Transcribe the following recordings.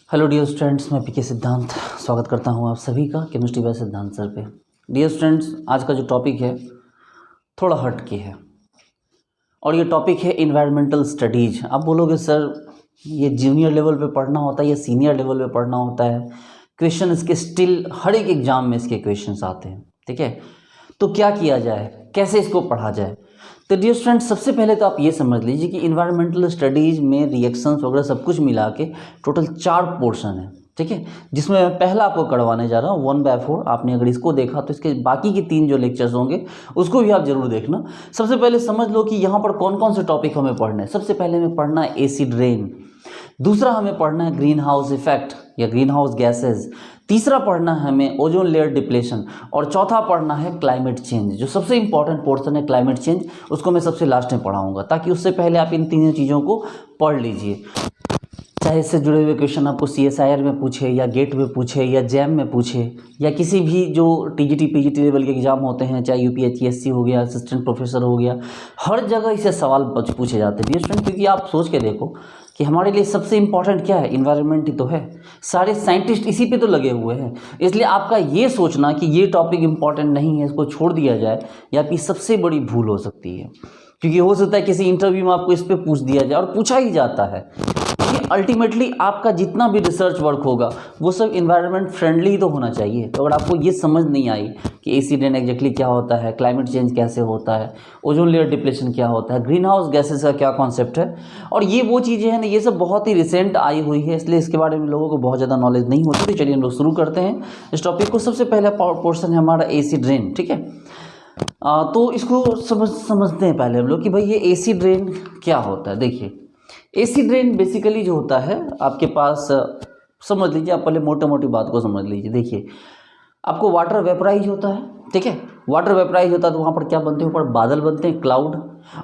Hello dear students, मैं पीके सिद्धांत स्वागत करता हूं आप सभी का केमिस्ट्री बाय सिद्धांत सर पे। डियर स्टूडेंट्स, आज का जो टॉपिक है थोड़ा हट के है और ये टॉपिक है इन्वायरमेंटल स्टडीज। आप बोलोगे सर ये जूनियर लेवल पे पढ़ना होता है या सीनियर लेवल पे पढ़ना होता है? क्वेश्चन इसके स्टिल हर एक एग्जाम में इसके क्वेश्चंस आते हैं, ठीक है। तो क्या किया जाए, कैसे इसको पढ़ा जाए? तो डियर स्टूडेंट, सबसे पहले तो आप ये समझ लीजिए कि इन्वायरमेंटल स्टडीज़ में रिएक्शंस वगैरह सब कुछ मिला के टोटल 4 पोर्शन है, ठीक है। जिसमें मैं पहला आपको करवाने जा रहा हूँ 1/4। आपने अगर इसको देखा तो इसके बाकी की 3 जो लेक्चर्स होंगे उसको भी आप जरूर देखना। सबसे पहले समझ लो कि यहाँ पर कौन कौन से टॉपिक हमें पढ़ने हैं। सबसे पहले हमें पढ़ना है एसिड रेन, दूसरा हमें पढ़ना है ग्रीन हाउस इफेक्ट या ग्रीन हाउस गैसेज, तीसरा पढ़ना है हमें ओजोन लेयर डिप्लेशन और चौथा पढ़ना है क्लाइमेट चेंज। जो सबसे इंपॉर्टेंट पोर्शन है क्लाइमेट चेंज, उसको मैं सबसे लास्ट में पढ़ाऊंगा, ताकि उससे पहले आप इन तीनों चीज़ों को पढ़ लीजिए। चाहे इससे जुड़े हुए क्वेश्चन आपको CSIR में पूछे या गेट में पूछे या जैम में पूछे या किसी भी जो TGT PGT लेवल के एग्जाम होते हैं, चाहे UPHSC हो गया, असिस्टेंट प्रोफेसर हो गया, हर जगह इसे सवाल पूछे जाते हैं स्टूडेंट। क्योंकि आप सोच के देखो कि हमारे लिए सबसे इंपॉर्टेंट क्या है? इन्वायरमेंट ही तो है। सारे साइंटिस्ट इसी पे तो लगे हुए हैं। इसलिए आपका ये सोचना कि ये टॉपिक इंपॉर्टेंट नहीं है, इसको छोड़ दिया जाए, या आपकी सबसे बड़ी भूल हो सकती है। क्योंकि हो सकता है किसी इंटरव्यू में आपको इस पर पूछ दिया जाए, और पूछा ही जाता है। क्योंकि अल्टीमेटली आपका जितना भी रिसर्च वर्क होगा वो सब इन्वायरमेंट फ्रेंडली ही तो होना चाहिए। तो अगर आपको ये समझ नहीं आई कि एसिड रेन एग्जैक्टली क्या होता है, क्लाइमेट चेंज कैसे होता है, ओजोन लेयर डिप्लेशन क्या होता है, ग्रीन हाउस गैसेस का क्या कॉन्सेप्ट है, और ये वो चीज़ें हैं ना, ये सब बहुत ही रिसेंट आई हुई है, इसलिए इसके बारे में लोगों को बहुत ज़्यादा नॉलेज नहीं होती। तो चलिए हम लोग शुरू करते हैं इस टॉपिक को। सबसे पहला पोर्शन है हमारा एसिड रेन, ठीक है। तो इसको समझते हैं पहले हम लोग कि भाई ये एसिड रेन क्या होता है। देखिए, एसिड रेन बेसिकली जो होता है आपके पास, समझ लीजिए, आप पहले मोटी मोटी बात को समझ लीजिए। देखिए, आपको वाटर वेपराइज होता है, ठीक है। वाटर वेपराइज होता है तो वहाँ पर क्या बनते हैं? ऊपर बादल बनते हैं, क्लाउड।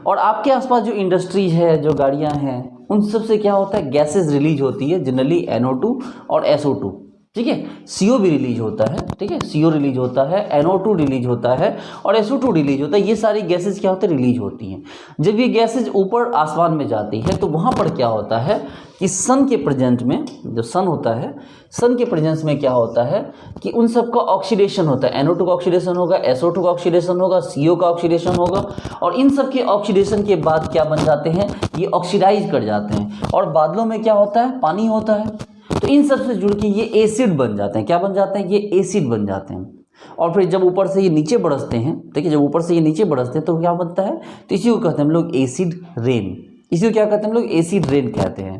और आपके आसपास जो इंडस्ट्रीज है, जो गाड़ियाँ हैं, उन सब से क्या होता है? गैसेज रिलीज होती है, जनरली NO2 और SO2, ठीक है। CO भी रिलीज होता है, ठीक है। CO रिलीज होता है, NO2 रिलीज होता है और SO2 रिलीज होता है। ये सारी गैसेज क्या होते हैं? रिलीज होती हैं। जब ये गैसेज ऊपर आसमान में जाती है तो वहाँ पर क्या होता है कि सन के प्रेजेंट में, जो सन होता है, सन के प्रेजेंस में क्या होता है कि उन सब का ऑक्सीडेशन होता है। NO2 का ऑक्सीडेशन होगा, SO2 का ऑक्सीडेशन होगा, CO का ऑक्सीडेशन होगा, और इन सब के ऑक्सीडेशन के बाद क्या बन जाते हैं? ये ऑक्सीडाइज कर जाते हैं। और बादलों में क्या होता है? पानी होता है। तो इन सब से जुड़ के ये एसिड बन जाते हैं। क्या बन जाते हैं? ये एसिड बन जाते हैं। और फिर जब ऊपर से ये नीचे बरसते हैं, ठीक है, जब ऊपर से ये नीचे बरसते हैं तो क्या बनता है? तो इसी को कहते हैं हम लोग एसिड रेन। इसी को क्या कहते हैं हम लोग? एसिड रेन कहते हैं।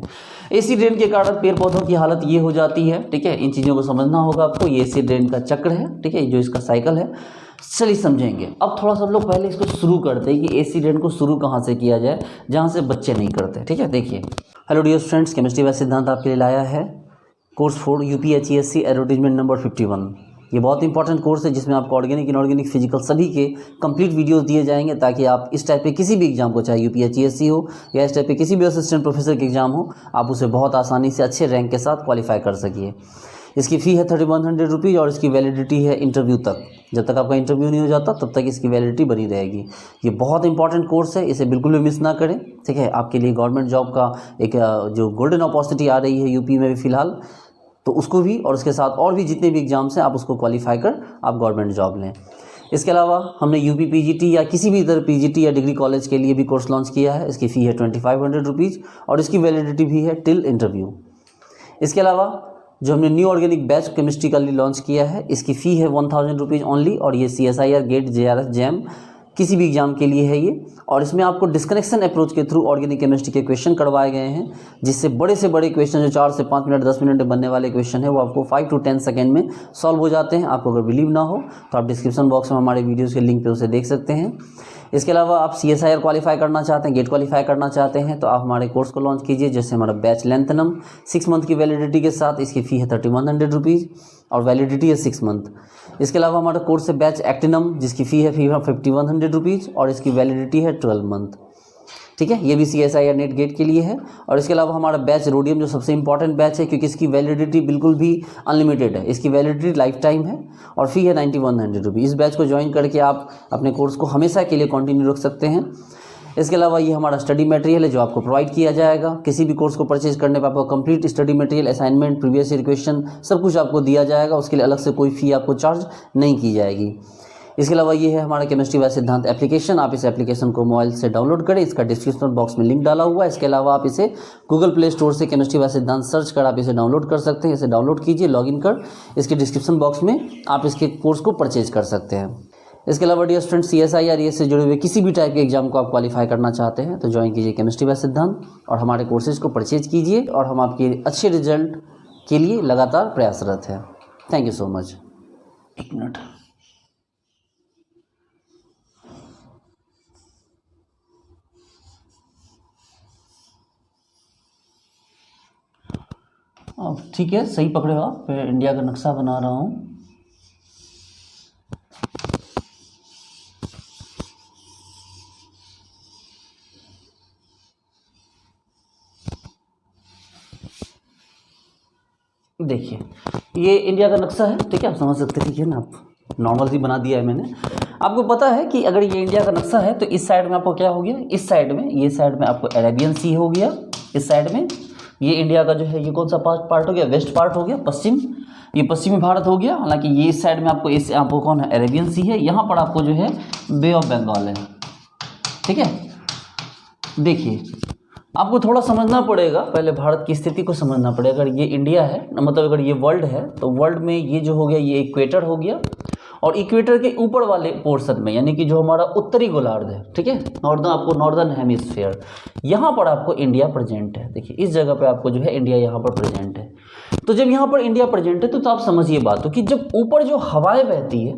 एसिड रेन के कारण पेड़ पौधों की हालत ये हो जाती है, ठीक है। इन चीज़ों को समझना होगा आपको। ये एसिड रेन का चक्र है, ठीक है, जो इसका साइकिल है। चलिए समझेंगे। अब थोड़ा सा हम लोग पहले इसको शुरू करते हैं कि एसिड रेन को शुरू कहाँ से किया जाए, जहाँ से बच्चे नहीं करते, ठीक है। देखिए, hello dear students, chemistry by Siddhant आपके लिए लाया है कोर्स 4 UPHSC एडवर्टीजमेंट नंबर 51। ये बहुत इंपॉर्टेंट कोर्स है जिसमें आपको ऑर्गेनिक, इनऑर्गेनिक, फिजिकल सभी के कंप्लीट वीडियोस दिए जाएंगे, ताकि आप इस टाइप के किसी भी एग्जाम को, चाहे UPHSC हो या इस टाइप के किसी भी असिस्टेंट प्रोफेसर के एग्जाम हो, आप उसे बहुत आसानी से अच्छे रैंक के साथ क्वालिफाई कर सकिए। इसकी फ़ी है 3100 रुपीज़ और इसकी वैलिडिटी है इंटरव्यू तक। जब तक आपका इंटरव्यू नहीं हो जाता तब तक इसकी वैलिडिटी बनी रहेगी। ये बहुत इंपॉर्टेंट कोर्स है, इसे बिल्कुल भी मिस ना करें, ठीक है। आपके लिए गवर्नमेंट जॉब का एक जो गोल्डन अपॉर्चुनिटी आ रही है यूपी में भी फ़िलहाल, तो उसको भी, और उसके साथ और भी जितने भी एग्जाम्स हैं आप उसको क्वालिफाई कर आप गवर्नमेंट जॉब लें। इसके अलावा हमने UP PGT या किसी भी इधर PGT या डिग्री कॉलेज के लिए भी कोर्स लॉन्च किया है। इसकी फ़ी है 2500 रुपीज़ और इसकी वैलिडिटी भी है टिल इंटरव्यू। इसके अलावा जो हमने न्यू ऑर्गेनिक बैच केमिस्ट्री का लिए लॉन्च किया है, इसकी फ़ी है 1000 रुपीज़ ओनली, और ये CSIR, गेट, JRF, जैम किसी भी एग्जाम के लिए है ये। और इसमें आपको डिस्कनेक्शन अप्रोच के थ्रू ऑर्गेनिक केमिस्ट्री के क्वेश्चन करवाए गए हैं, जिससे बड़े से बड़े क्वेश्चन जो 4 से 5 मिनट 10 मिनट में बनने वाले क्वेश्चन है वो आपको 5 to 10 सेकेंड में सॉल्व हो जाते हैं। आपको अगर बिलीव ना हो तो आप डिस्क्रिप्शन बॉक्स में हमारे वीडियोज़ के लिंक पे उसे देख सकते हैं। इसके अलावा आप CSIR क्वालिफाई करना चाहते हैं, गेट क्वालिफाई करना चाहते हैं, तो आप हमारे कोर्स को लॉन्च कीजिए, जैसे हमारा बैच लेंथनम 6 मंथ की वैलिडिटी के साथ। इसकी फ़ी है 3100 रुपीज़ और वैलिडिटी है 6 मंथ। इसके अलावा हमारा कोर्स है बैच एक्टिनम, जिसकी फ़ी है 5100 रुपीज़ और इसकी वैलिडिटी है 12 मंथ, ठीक है। ये भी CSIR नेट गेट के लिए है। और इसके अलावा हमारा बैच रोडियम, जो सबसे इंपॉर्टेंट बैच है, क्योंकि इसकी वैलिडिटी बिल्कुल भी अनलिमिटेड है। इसकी वैलिडिटी लाइफ टाइम है और फ़ी है 9100 रुपीज़। इस बैच को ज्वाइन करके आप अपने कोर्स को हमेशा के लिए कंटिन्यू रख सकते हैं। इसके अलावा ये हमारा स्टडी मटेरियल है जो आपको प्रोवाइड किया जाएगा। किसी भी कोर्स को परचेज करने पर आपको complete study material, assignment, previous year question सब कुछ आपको दिया जाएगा। उसके लिए अलग से कोई फ़ी आपको चार्ज नहीं की जाएगी। इसके अलावा ये है हमारा केमिस्ट्री बाय सिद्धांत एप्लीकेशन। आप इस एप्लीकेशन को मोबाइल से डाउनलोड करें, इसका डिस्क्रिप्शन बॉक्स में लिंक डाला हुआ है। इसके अलावा आप इसे गूगल प्ले स्टोर से केमिस्ट्री बाय सिद्धांत सर्च कर आप इसे डाउनलोड कर सकते हैं। इसे डाउनलोड कीजिए, लॉगिन कर इसके डिस्क्रिप्शन बॉक्स में आप इसके कोर्स को परचेज कर सकते हैं। इसके अलावा डियर स्टूडेंट्स, CSIR से जुड़े हुए किसी भी टाइप के एग्जाम को आप क्वालिफाई करना चाहते हैं तो ज्वाइन कीजिए केमिस्ट्री बाय सिद्धांत और हमारे कोर्सेज को परचेज कीजिए और हम आपके अच्छे रिजल्ट के लिए लगातार प्रयासरत हैं। Thank you so much. एक मिनट, अब ठीक है, सही पकड़े हो आप। मैं इंडिया का नक्शा बना रहा हूँ। देखिए ये इंडिया का नक्शा है, ठीक है, आप समझ सकते हैं, ठीक है ना। आप नॉर्मल सी बना दिया है मैंने। आपको पता है कि अगर ये इंडिया का नक्शा है तो इस साइड में आपको क्या हो गया, इस साइड में, ये साइड में आपको अरेबियन सी हो गया। इस साइड में ये इंडिया का जो है ये कौन सा पार्ट हो गया, वेस्ट पार्ट हो गया, पश्चिम, ये पश्चिमी भारत हो गया। हालांकि ये इस साइड में आपको इस आपको कौन है, अरेबियन सी है। यहाँ पर आपको जो है बे ऑफ बंगाल है, ठीक है। देखिए आपको थोड़ा समझना पड़ेगा, पहले भारत की स्थिति को समझना पड़ेगा। अगर ये इंडिया है, मतलब अगर ये वर्ल्ड है तो वर्ल्ड में ये जो हो गया ये इक्वेटर हो गया और इक्वेटर के ऊपर वाले पोर्शन में यानी कि जो हमारा उत्तरी गोलार्ध है, ठीक है, नॉर्दर्न, आपको नॉर्दर्न हेमिस्फीयर, यहाँ पर आपको इंडिया प्रेजेंट है। देखिए इस जगह पे आपको जो है इंडिया यहाँ पर प्रेजेंट है। तो जब यहाँ पर इंडिया प्रेजेंट है तो आप समझिए बात हो कि जब ऊपर जो हवाएं बहती है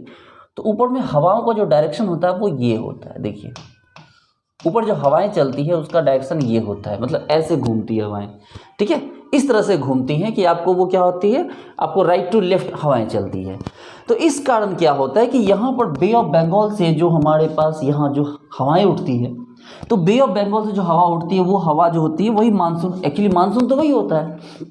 तो ऊपर में हवाओं का जो डायरेक्शन होता है वो ये होता है। देखिए ऊपर जो हवाएं चलती है उसका डायरेक्शन ये होता है, मतलब ऐसे घूमती है हवाएं, ठीक है, इस तरह से घूमती हैं कि आपको वो क्या होती है, आपको राइट टू लेफ्ट हवाएं चलती है। तो इस कारण क्या होता है कि यहाँ पर बे ऑफ बंगाल से जो हमारे पास यहाँ जो हवाएं उठती है, तो बे ऑफ बंगाल से जो हवा उठती है वो हवा जो होती है वही मानसून, एक्चुअली मानसून तो वही होता है।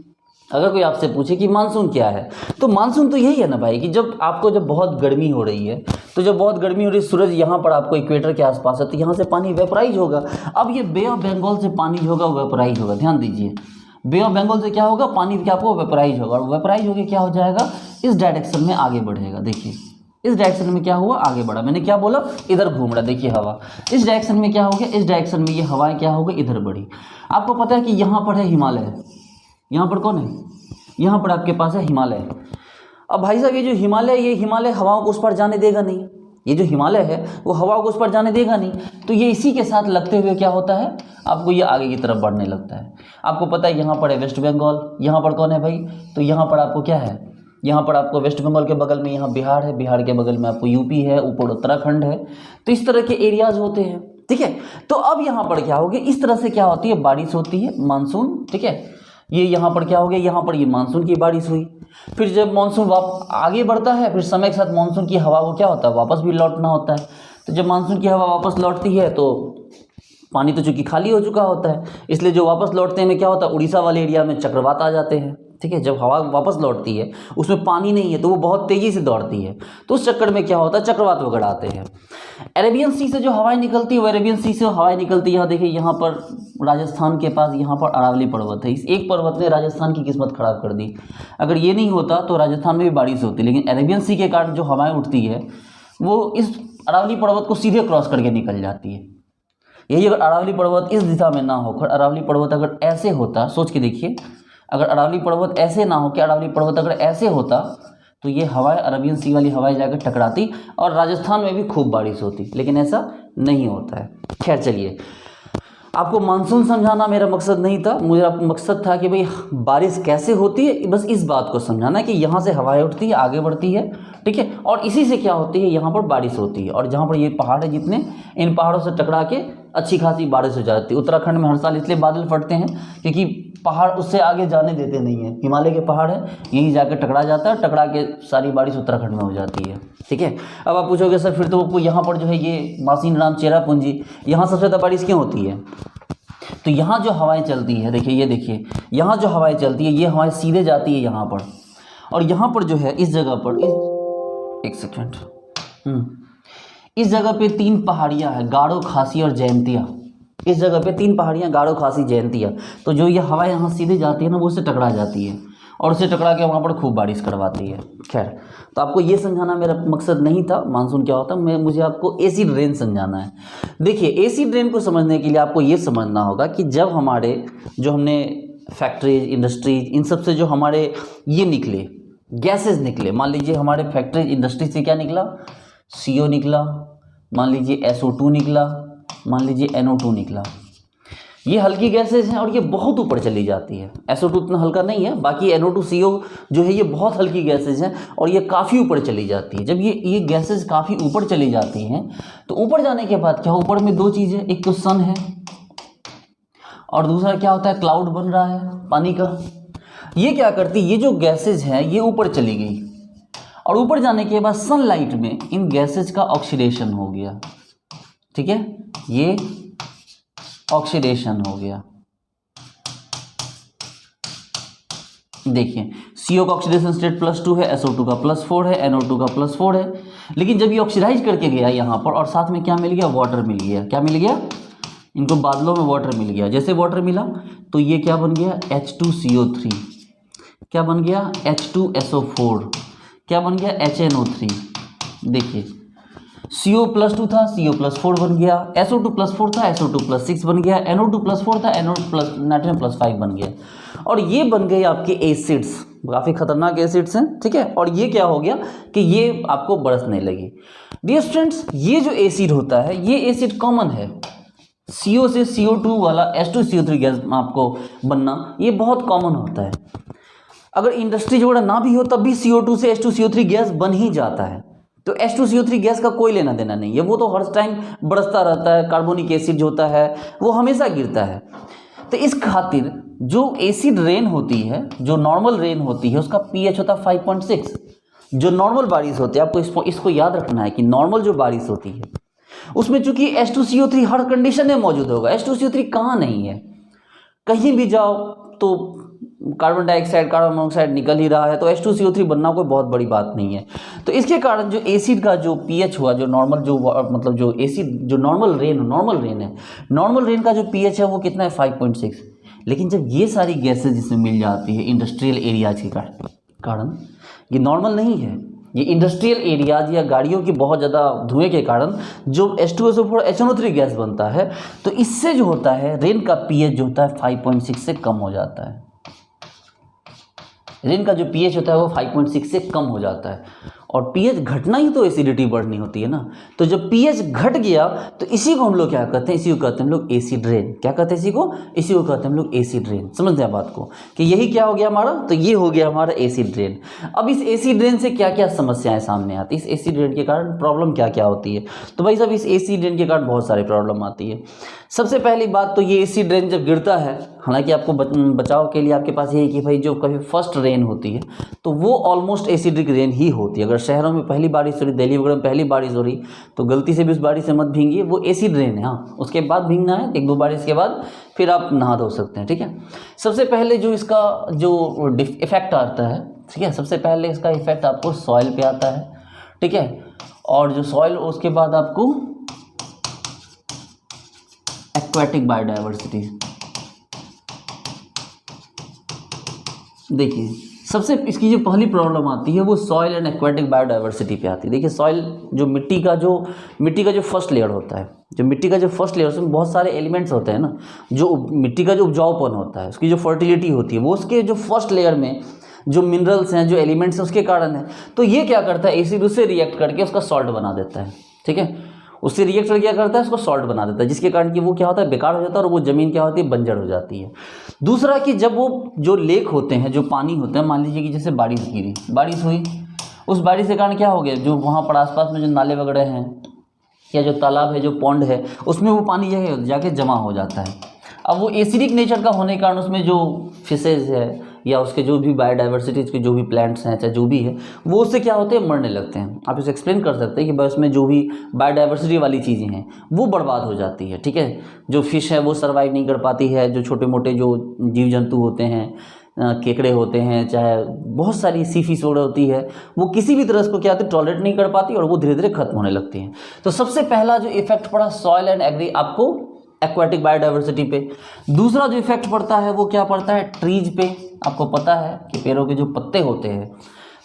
अगर कोई आपसे पूछे कि मानसून क्या है तो मानसून तो यही है ना भाई, कि जब आपको जब बहुत गर्मी हो रही है तो जब बहुत गर्मी हो रही है, सूरज यहाँ पर आपको इक्वेटर के आसपास है तो यहाँ से पानी वेपराइज होगा। अब ये बे ऑफ बंगाल से पानी जो होगा वेपराइज होगा, ध्यान दीजिए, बे ऑफ बंगाल से क्या होगा, पानी क्या आपको वेपराइज होगा और वेपराइज होकर क्या हो जाएगा, इस डायरेक्शन में आगे बढ़ेगा। देखिए इस डायरेक्शन में क्या हुआ, आगे बढ़ा। मैंने क्या बोला, इधर घूम रहा, देखिए हवा इस डायरेक्शन में क्या हो गया, इस डायरेक्शन में ये हवाएं क्या हो गई, इधर बढ़ी। आपको पता है कि यहाँ पर है हिमालय, यहाँ पर कौन है, यहाँ पर आपके पास है हिमालय। अब भाई साहब ये हिमालय हवाओं को उस पर जाने देगा नहीं, ये जो हिमालय है वो हवाओं को उस पर जाने देगा नहीं, तो ये इसी के साथ लगते हुए क्या होता है, आपको ये आगे की तरफ बढ़ने लगता है। आपको पता है यहाँ पर है वेस्ट बंगाल, यहाँ पर कौन है भाई, तो यहाँ पर आपको क्या है, यहाँ पर आपको वेस्ट बंगाल के बगल में यहाँ बिहार है, बिहार के बगल में आपको यूपी है, ऊपर उत्तराखंड है। तो इस तरह के एरियाज होते हैं, ठीक है। तो अब यहाँ पर क्या होगी, इस तरह से क्या होती है, बारिश होती है, मानसून, ठीक है। ये यहाँ पर क्या हो गया, यहाँ पर ये मानसून की बारिश हुई। फिर जब मानसून आगे बढ़ता है फिर समय के साथ मानसून की हवा को क्या होता है, वापस भी लौटना होता है। तो जब मानसून की हवा वापस लौटती है तो पानी तो चूंकि खाली हो चुका होता है, इसलिए जो वापस लौटते हैं में क्या होता है, उड़ीसा वाले एरिया में चक्रवात आ जाते हैं, ठीक है। जब हवा वापस लौटती है उसमें पानी नहीं है तो वो बहुत तेज़ी से दौड़ती है, तो उस चक्कर में क्या होता है, चक्रवात वगैरह आते हैं। अरेबियन सी से जो हवाएं निकलती है वो अरेबियन सी से हवाएं निकलती है, यहाँ देखिए, यहाँ पर राजस्थान के पास यहाँ पर अरावली पर्वत है। इस एक पर्वत ने राजस्थान की किस्मत खराब कर दी। अगर ये नहीं होता तो राजस्थान में भी बारिश होती, लेकिन अरेबियन सी के कारण जो हवाएं उठती है वो इस अरावली पर्वत को सीधे क्रॉस करके निकल जाती है। यही अगर अरावली पर्वत इस दिशा में ना होकर अरावली पर्वत अगर ऐसे होता, सोच के देखिए, अगर अरावली पर्वत ऐसे ना हो, कि अरावली पर्वत अगर ऐसे होता तो ये हवाएं, अरबियन सी वाली हवाएं जाकर टकराती और राजस्थान में भी खूब बारिश होती, लेकिन ऐसा नहीं होता है। खैर चलिए, आपको मानसून समझाना मेरा मकसद नहीं था, मेरा मकसद था कि भाई बारिश कैसे होती है, बस इस बात को समझाना कि यहाँ से हवाएं उठती है, आगे बढ़ती है, ठीक है, और इसी से क्या होती है, यहाँ पर बारिश होती है। और जहाँ पर ये पहाड़ है जितने, इन पहाड़ों से टकरा के अच्छी खासी बारिश हो जाती है। उत्तराखंड में हर साल इसलिए बादल फटते हैं क्योंकि पहाड़ उससे आगे जाने देते नहीं है, हिमालय के पहाड़ है, यहीं जाकर टकरा जाता है, टकरा के सारी बारिश उत्तराखंड में हो जाती है, ठीक है। अब आप पूछोगे सर फिर तो यहाँ पर जो है ये मासीन राम चेरापूंजी, यहाँ सबसे ज़्यादा बारिश क्यों होती है? तो यहाँ जो हवाएं चलती है, देखिए ये देखिए, यहाँ जो हवाएं चलती है ये हवाएं सीधे जाती है यहाँ पर, और यहाँ पर जो है इस जगह पर एक सेकेंड, इस जगह पे 3 पहाड़ियाँ हैं, गारो, खासी और जयंतिया, इस जगह पे 3 पहाड़ियाँ गारो, खासी, जयंतिया। तो जो ये हवा यहाँ सीधे जाती है ना, वो उससे टकरा जाती है और उससे टकरा के वहाँ पर खूब बारिश करवाती है। खैर, तो आपको ये समझाना मेरा मकसद नहीं था मानसून क्या होता है, मुझे आपको एसिड रेन समझाना है। देखिए, एसिड रेन को समझने के लिए आपको ये समझना होगा कि जब हमारे जो हमने फैक्ट्रीज, इंडस्ट्रीज, इन सब से जो हमारे ये निकले गैसेस निकले, मान लीजिए हमारे फैक्ट्रीज, इंडस्ट्री से क्या निकला, CO निकला, मान लीजिए SO2 निकला, मान लीजिए NO2 निकला। ये हल्की गैसेज हैं और ये बहुत ऊपर चली जाती है। SO2 उतना हल्का नहीं है, बाकी NO2, CO जो है ये बहुत हल्की गैसेज हैं और ये काफ़ी ऊपर चली जाती है। जब ये गैसेज काफ़ी ऊपर चली जाती हैं तो ऊपर जाने के बाद क्या, ऊपर में 2 चीज़ें, एक तो सन है और दूसरा क्या होता है, क्लाउड बन रहा है पानी का। ये क्या करती, ये जो गैसेज हैं ये ऊपर चली गई और ऊपर जाने के बाद सनलाइट में इन गैसेज का ऑक्सीडेशन हो गया। ठीक है, ये ऑक्सीडेशन हो गया। देखिए, CO का ऑक्सीडेशन स्टेट +2 है, SO2 का +4 है, NO2 का +4 है। लेकिन जब ये ऑक्सीडाइज करके गया यहाँ पर और साथ में क्या मिल गया, वाटर मिल गया। क्या मिल गया, इनको बादलों में वाटर मिल गया। जैसे वाटर मिला तो ये क्या बन गया, H2CO3, क्या बन गया, H2SO4, क्या बन गया, HNO3। देखिए, CO +2 था, CO +4 बन गया, SO2 +4 था, SO2 +6 बन गया, NO2 +4 था, नाइट्रोजन +5 बन गया और ये बन गए आपके एसिड्स। काफ़ी खतरनाक एसिड्स हैं। ठीक है, और ये क्या हो गया कि ये आपको बरसने लगी। डियर स्टूडेंट्स, ये जो एसिड होता है ये एसिड कॉमन है। CO से CO2 वाला H2CO3 गैस आपको बनना ये बहुत कॉमन होता है। अगर इंडस्ट्री वगैरह ना भी हो तब भी CO2 से H2CO3 गैस बन ही जाता है। तो H2CO3 गैस का कोई लेना देना नहीं है, वो तो हर टाइम बरसता रहता है। कार्बोनिक एसिड जो होता है वो हमेशा गिरता है। तो इस खातिर जो एसिड रेन होती है, जो नॉर्मल रेन होती है, उसका pH होता है 5.6। जो नॉर्मल बारिश होती है, आपको इसको याद रखना है कि नॉर्मल जो बारिश होती है उसमें चूंकि H2CO3 हर कंडीशन में मौजूद होगा। H2CO3 कहाँ नहीं है, कहीं भी जाओ तो कार्बन डाइऑक्साइड, कार्बन मोनोऑक्साइड निकल ही रहा है, तो H2CO3 बनना कोई बहुत बड़ी बात नहीं है। तो इसके कारण जो एसिड का जो pH हुआ, जो नॉर्मल जो मतलब जो एसिड जो नॉर्मल रेन है, नॉर्मल रेन का जो pH है वो कितना है, 5.6। लेकिन जब ये सारी गैसेज इसमें मिल जाती है इंडस्ट्रियल एरियाज के कारण, ये नॉर्मल नहीं है, ये इंडस्ट्रियल एरियाज या गाड़ियों की बहुत ज़्यादा धुएं के कारण जो H2SO4 HNO3 गैस बनता है, तो इससे जो होता है रेन का pH जो होता है 5.6 से कम हो जाता है। रेन का जो pH होता है वो 5.6 से कम हो जाता है और pH घटना ही तो एसिडिटी बढ़नी होती है ना। तो जब pH घट गया तो इसी को हम लोग क्या कहते हैं, इसी को कहते हैं हम लोग एसिड रेन। क्या कहते हैं इसी को को कहते हैं हम लोग एसिड रेन। समझते हैं बात को कि यही क्या हो गया हमारा, तो ये हो गया हमारा एसिड रेन। अब इस एसिड रेन से क्या क्या समस्याएं सामने आती है, इस एसिड रेन के कारण प्रॉब्लम क्या क्या होती है। तो भाई साहब, इस एसिड रेन के कारण बहुत सारी प्रॉब्लम आती है। सबसे पहली बात तो ये एसिड रेन जब गिरता है, हालांकि आपको बचाव के लिए आपके पास ये है कि भाई जो कभी फर्स्ट रेन होती है तो वो ऑलमोस्ट एसिडिक रेन ही होती है। अगर शहरों में पहली बारिश हो रही, दिल्ली वगैरह में पहली बारिश हो रही, तो गलती से भी उस बारिश से मत भींगिए, वो एसिड रेन है। हाँ, उसके बाद भींगना है, 1-2 बारिश के बाद फिर आप नहा धो सकते हैं। ठीक है, सबसे पहले जो इसका जो इफेक्ट आता है, ठीक है, सबसे पहले इसका इफेक्ट आपको सॉइल पे आता है। ठीक है, और जो सॉइल, उसके बाद आपको एक्वाटिक बायोडाइवर्सिटी। देखिए, सबसे इसकी जो पहली प्रॉब्लम आती है वो सॉइल एंड एक्वाटिक बायोडाइवर्सिटी पे आती है। देखिए, सॉइल जो मिट्टी का जो फर्स्ट लेयर होता है, जो मिट्टी का जो फर्स्ट लेयर, उसमें बहुत सारे एलिमेंट्स होते हैं ना। जो मिट्टी का जो उपजाऊपन होता है, उसकी जो फर्टिलिटी होती है, वो उसके जो फर्स्ट लेयर में जो मिनरल्स हैं, जो एलिमेंट्स हैं, उसके कारण है। तो ये क्या करता है, एसिड उससे रिएक्ट करके उसका सॉल्ट बना देता है। ठीक है, उससे रिएक्ट क्या करता है, उसको सॉल्ट बना देता है, जिसके कारण कि वो क्या होता है, बेकार हो जाता है और वो ज़मीन क्या होती है, बंजर हो जाती है। दूसरा कि जब वो जो लेक होते हैं, जो पानी होता है, मान लीजिए कि जैसे बारिश गिरी, बारिश हुई, उस बारिश के कारण क्या हो गया, जो वहाँ पर आसपास में जो नाले वगैरह हैं या जो तालाब है, जो पॉन्ड है, उसमें वो पानी जाके जमा हो जाता है। अब वो एसिडिक नेचर का होने के कारण उसमें जो फिशेज है या उसके जो भी बायोडाइवर्सिटीज़ के जो भी प्लांट्स हैं, चाहे जो भी है, वो उससे क्या होते हैं, मरने लगते हैं। आप इसे एक्सप्लेन कर सकते हैं कि भाई उसमें जो भी बायोडाइवर्सिटी वाली चीज़ें हैं वो बर्बाद हो जाती है। ठीक है, जो फिश है वो सर्वाइव नहीं कर पाती है, जो छोटे मोटे जो जीव जंतु होते हैं, केकड़े होते हैं, चाहे बहुत सारी सी फिश वगैरह होती है, वो किसी भी तरह को क्या होती है, टॉलरेट नहीं कर पाती और वो धीरे धीरे खत्म होने लगती हैं। तो सबसे पहला जो इफेक्ट पड़ा सॉइल एंड एग्री, आपको एक्वाटिक बायोडाइवर्सिटी पे। दूसरा जो इफेक्ट पड़ता है वो क्या पड़ता है, ट्रीज पे। आपको पता है कि पेड़ों के जो पत्ते होते हैं,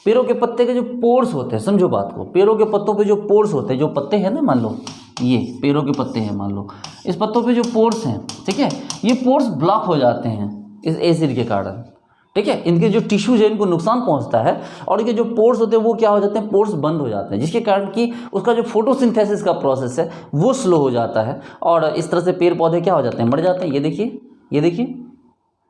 पेड़ों के पत्ते के जो पोर्स होते हैं, समझो बात को, पेड़ों के पत्तों पे जो पोर्स होते हैं, जो पत्ते हैं ना, मान लो ये पेड़ों के पत्ते हैं, मान लो इस पत्तों पे जो पोर्स हैं, ठीक है, ये पोर्स ब्लॉक हो जाते हैं इस एसिड के कारण, ठीक है। इनके जो टिश्यूज है इनको नुकसान पहुंचता है और इनके जो पोर्स होते हैं वो क्या हो जाते हैं, पोर्स बंद हो जाते हैं, जिसके कारण कि उसका जो फोटोसिंथेसिस का प्रोसेस है वो स्लो हो जाता है और इस तरह से पेड़ पौधे क्या हो जाते हैं, मर जाते हैं। ये देखिए, ये देखिए,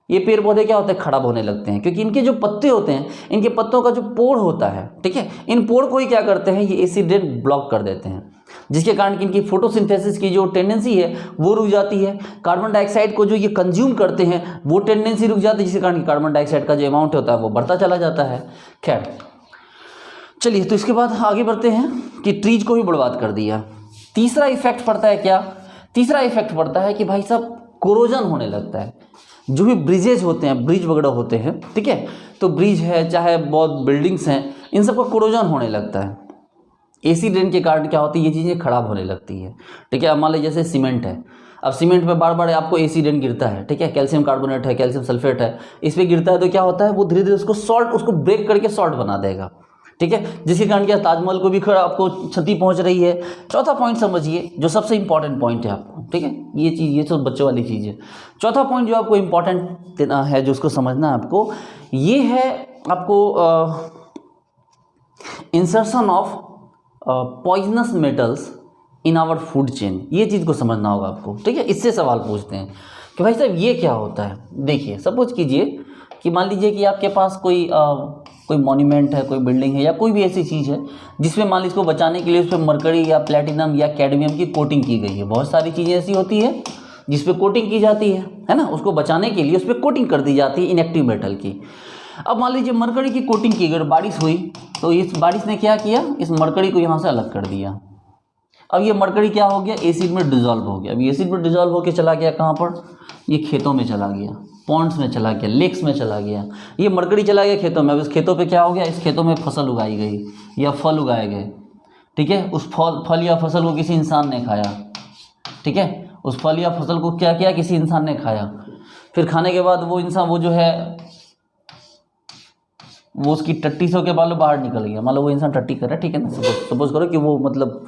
ये पेड़ पौधे क्या होते हैं, खराब होने लगते हैं, क्योंकि इनके जो पत्ते होते हैं, इनके पत्तों का जो पोर होता है, ठीक है, इन पोर को ही क्या करते हैं, ये एसिड रेन ब्लॉक कर देते हैं, जिसके कारण कि इनकी फोटोसिंथेसिस की जो टेंडेंसी है वो रुक जाती है। कार्बन डाइऑक्साइड को जो ये कंज्यूम करते हैं वो टेंडेंसी रुक जाती है, जिसके कारण कार्बन डाइऑक्साइड का जो अमाउंट होता है वो बढ़ता चला जाता है। खैर चलिए, तो इसके बाद आगे बढ़ते हैं कि ट्रीज को भी बर्बाद कर दिया। तीसरा इफेक्ट पड़ता है क्या, तीसरा इफेक्ट पड़ता है कि भाई साहब कोरोजन होने लगता है। जो भी ब्रिजेज होते हैं, ब्रिज वगैरह होते हैं, ठीक है, तो ब्रिज है चाहे बहुत बिल्डिंग्स हैं, इन सबका कोरोजन होने लगता है। एसिड रेन के कारण क्या होती है, ये चीज़ें खराब होने लगती है, ठीक है। अब मान लीजिए जैसे सीमेंट है, अब सीमेंट पे बार बार आपको एसिड रेन गिरता है, ठीक है, कैल्शियम कार्बोनेट है, कैल्शियम सल्फेट है, इस पर गिरता है तो क्या होता है, वो धीरे धीरे उसको सॉल्ट, उसको ब्रेक करके सॉल्ट बना देगा, ठीक है, जिसके कारण क्या ताजमहल को भी आपको क्षति पहुंच रही है। चौथा पॉइंट समझिए, जो सबसे इंपॉर्टेंट पॉइंट है आपको, ठीक है, ये चीज़, ये सब बच्चों वाली चीज़ है। चौथा पॉइंट जो आपको इंपॉर्टेंट है, जो उसको समझना है आपको, ये है आपको insertion of poisonous metals in our food chain. ये चीज़ को समझना होगा आपको, ठीक है। इससे सवाल पूछते हैं कि भाई साहब ये क्या होता है। देखिए, सपोज कीजिए कि मान लीजिए कि आपके पास कोई मॉन्यूमेंट है, कोई बिल्डिंग है, या कोई भी ऐसी चीज़ है जिसमें मान लीजिए इसको बचाने के लिए उस पर मरकरी या प्लेटिनम या कैडमियम की कोटिंग की गई है। बहुत सारी चीज़ें ऐसी होती है जिस पे कोटिंग की जाती है ना, उसको बचाने के लिए उस पर कोटिंग कर दी जाती है इनएक्टिव मेटल की। अब मान लीजिए मरकरी की कोटिंग की गई, बारिश हुई, तो इस बारिश ने क्या किया, इस मरकरी को यहाँ से अलग कर दिया। अब ये मरकरी क्या हो गया, एसिड में डिजॉल्व हो गया। अब एसिड में डिजॉल्व होकर चला गया कहाँ पर, ये खेतों में चला गया, पॉन्ड्स में चला गया, लेक्स में चला गया। ये मरकरी चला गया खेतों में। अब इस खेतों पे क्या हो गया, इस खेतों में फसल उगाई गई या फल उगाए गए, ठीक है। उस फल या फसल को किसी इंसान ने खाया, ठीक है, उस फल या फसल को क्या किया, किसी इंसान ने खाया। फिर खाने के बाद वो इंसान, वो जो है, वो उसकी टट्टी से होकर बालों बाहर निकल गया। मान लो वो इंसान टट्टी कर रहा है, ठीक है ना, सपोज करो कि वो मतलब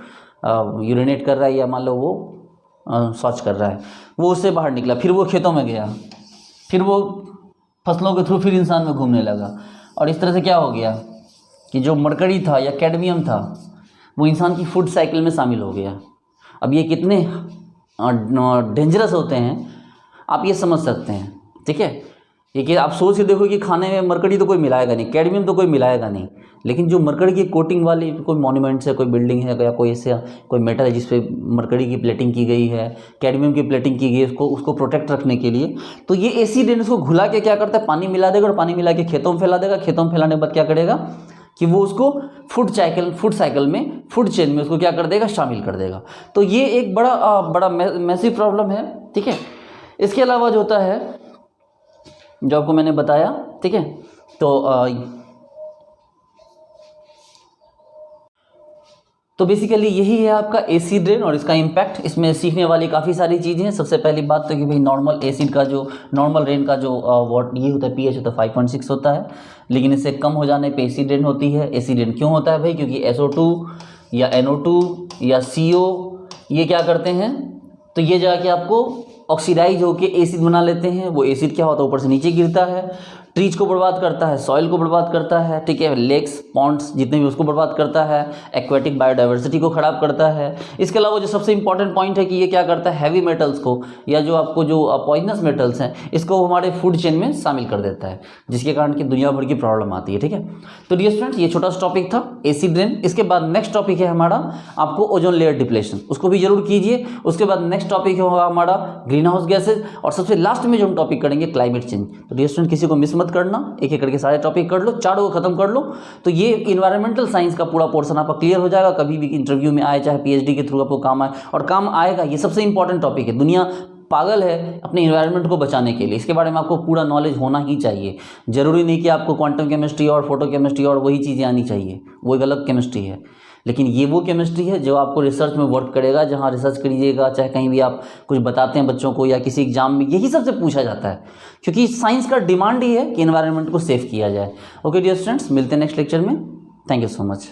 यूरिनेट कर रहा है, या मान लो वो शौच कर रहा है, वो उससे बाहर निकला, फिर वो खेतों में गया, फिर वो फसलों के थ्रू फिर इंसान में घूमने लगा। और इस तरह से क्या हो गया कि जो मरकरी था या कैडमियम था वो इंसान की फूड साइकिल में शामिल हो गया। अब ये कितने डेंजरस होते हैं आप ये समझ सकते हैं, ठीक है। ये कि आप सोच के देखो कि खाने में मरकरी तो कोई मिलाएगा नहीं, कैडमियम तो कोई मिलाएगा नहीं, लेकिन जो मरकरी की कोटिंग वाली कोई मॉन्यूमेंट्स है, कोई बिल्डिंग है, या कोई ऐसे कोई मेटल है जिस पे मरकरी की प्लेटिंग की गई है, कैडमियम की प्लेटिंग की गई है, उसको प्रोटेक्ट रखने के लिए, तो ये एसिड रेन उसको घुला के क्या करता है, पानी मिला देगा, और पानी मिला के खेतों में फैला देगा। खेतों में फैलाने के बाद क्या करेगा कि वो उसको फूड साइकिल में, फूड चेन में उसको क्या कर देगा, शामिल कर देगा। तो ये एक बड़ा मैसिव प्रॉब्लम है, ठीक है। इसके अलावा जो होता है, जो आपको मैंने बताया, ठीक है, तो बेसिकली यही है आपका एसिड रेन और इसका इम्पैक्ट। इसमें सीखने वाली काफ़ी सारी चीज़ें हैं। सबसे पहली बात तो कि भाई नॉर्मल एसिड का जो, नॉर्मल रेन का जो ये होता है, pH होता है 5.6 होता है, लेकिन इससे कम हो जाने पे एसिड रेन होती है। एसिड रेन क्यों होता है भाई, क्योंकि SO2 या NO2 या CO ये क्या करते हैं, तो ये जाके आपको ऑक्सीडाइज होकर एसिड बना लेते हैं। वो एसिड क्या होता है, ऊपर से नीचे गिरता है, ट्रीज को बर्बाद करता है, सॉइल को बर्बाद करता है, ठीक है, लेक्स, पॉन्ड्स जितने भी उसको बर्बाद करता है, एक्वेटिक बायोडाइवर्सिटी को ख़राब करता है। इसके अलावा जो सबसे इंपॉर्टेंट पॉइंट है कि ये क्या करता है, हैवी मेटल्स को या जो आपको जो पॉइजनस मेटल्स हैं इसको हमारे फूड चेन में शामिल कर देता है, जिसके कारण कि दुनिया भर की प्रॉब्लम आती है, ठीक है। तो डियर स्टूडेंट्स, ये छोटा सा टॉपिक था एसिड रेन। इसके बाद नेक्स्ट टॉपिक है हमारा आपको ओजोन लेयर डिप्लेशन, उसको भी जरूर कीजिए। उसके बाद नेक्स्ट टॉपिक होगा हमारा ग्रीन हाउस गैसेज, और सबसे लास्ट में जो हम टॉपिक करेंगे क्लाइमेट चेंज। तो डियर स्टूडेंट, किसी को मिस मत करना, एक एक करके सारे टॉपिक कर लो, चारों को खत्म कर लो, तो ये इन्वायरमेंटल साइंस का पूरा पोर्शन आपका क्लियर हो जाएगा। कभी भी इंटरव्यू में आए, चाहे PhD के थ्रू आपको काम आए, और काम आएगा। ये सबसे इंपॉर्टेंट टॉपिक है। दुनिया पागल है अपने इन्वायरमेंट को बचाने के लिए, इसके बारे में आपको पूरा नॉलेज होना ही चाहिए। जरूरी नहीं कि आपको क्वांटम केमिस्ट्री और फोटो केमिस्ट्री और वही चीज़ें आनी चाहिए, वो एक अलग केमिस्ट्री है। लेकिन ये वो केमिस्ट्री है जो आपको रिसर्च में वर्क करेगा, जहाँ रिसर्च करिएगा, चाहे कहीं भी आप कुछ बताते हैं बच्चों को या किसी एग्जाम में, यही सबसे पूछा जाता है, क्योंकि साइंस का डिमांड ही है कि एनवायरनमेंट को सेफ किया जाए। ओके डियर स्टूडेंट्स, मिलते हैं नेक्स्ट लेक्चर में। Thank you so much.